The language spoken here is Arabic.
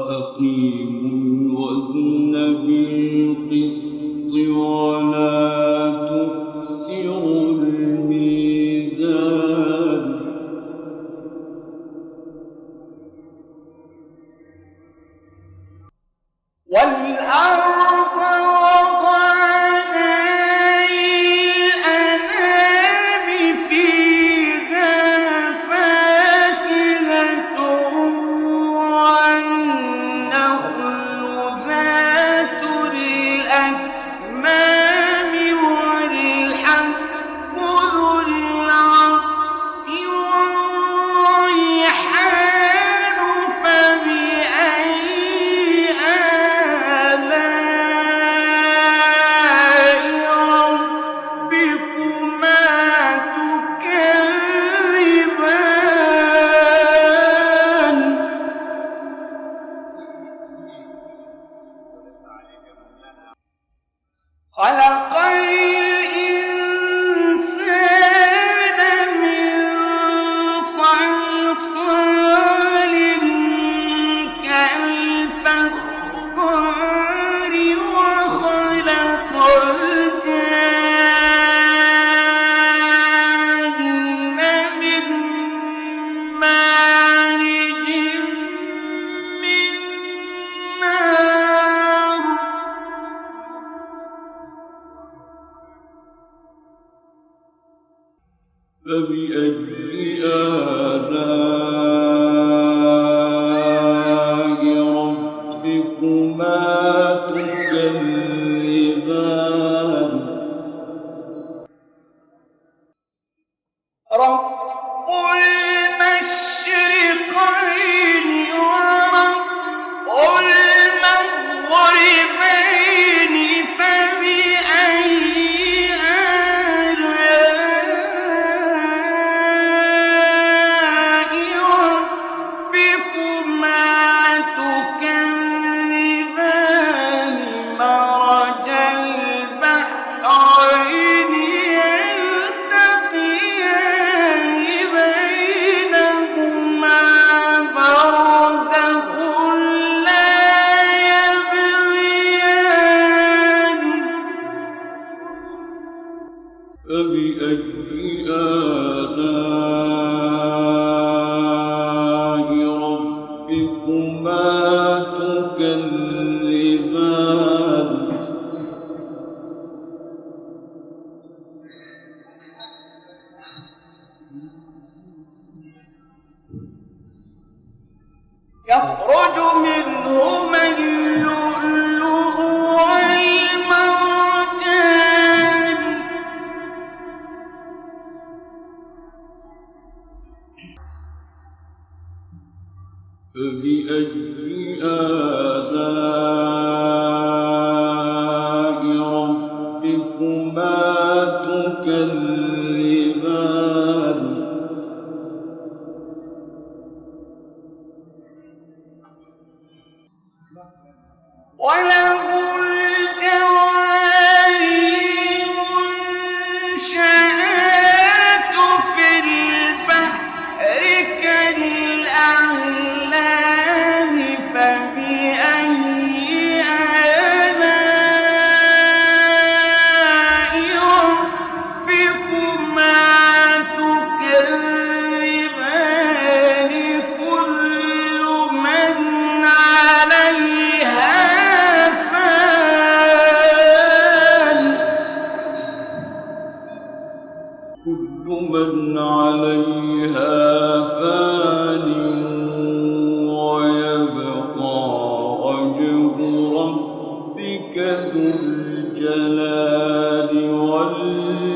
وأقيموا الوزن بالقسط ولا تخسروا الميزان والأرض وضعها للأنام فيها فاكهة والنخل ذات الأكمام والحب ذو العصف والريحان فبأي آلاء ربكما تكذبان خلق الإنسان من صلصال كالفخار وخلق الجان من مارج من نار فبأي آلاء ربكما تكذبان رب المشرقين ورب المغربين فبأي آلاء ربكما تكذبان مرج البحرين يلتقيان بينهما برزخ لا يبغيان فبأي آلاء ربكما تكذبان يخرج منهما اللؤلؤ والمرجان فبأي آلاء ربكما تكذبان وله الجوار المنشآت في البحر كالأعلام فبأي آلاء ربكما تكذبان كل من عليها فان كل من عليها فان ويبقى وجه ربك ذو الجلال والإكرام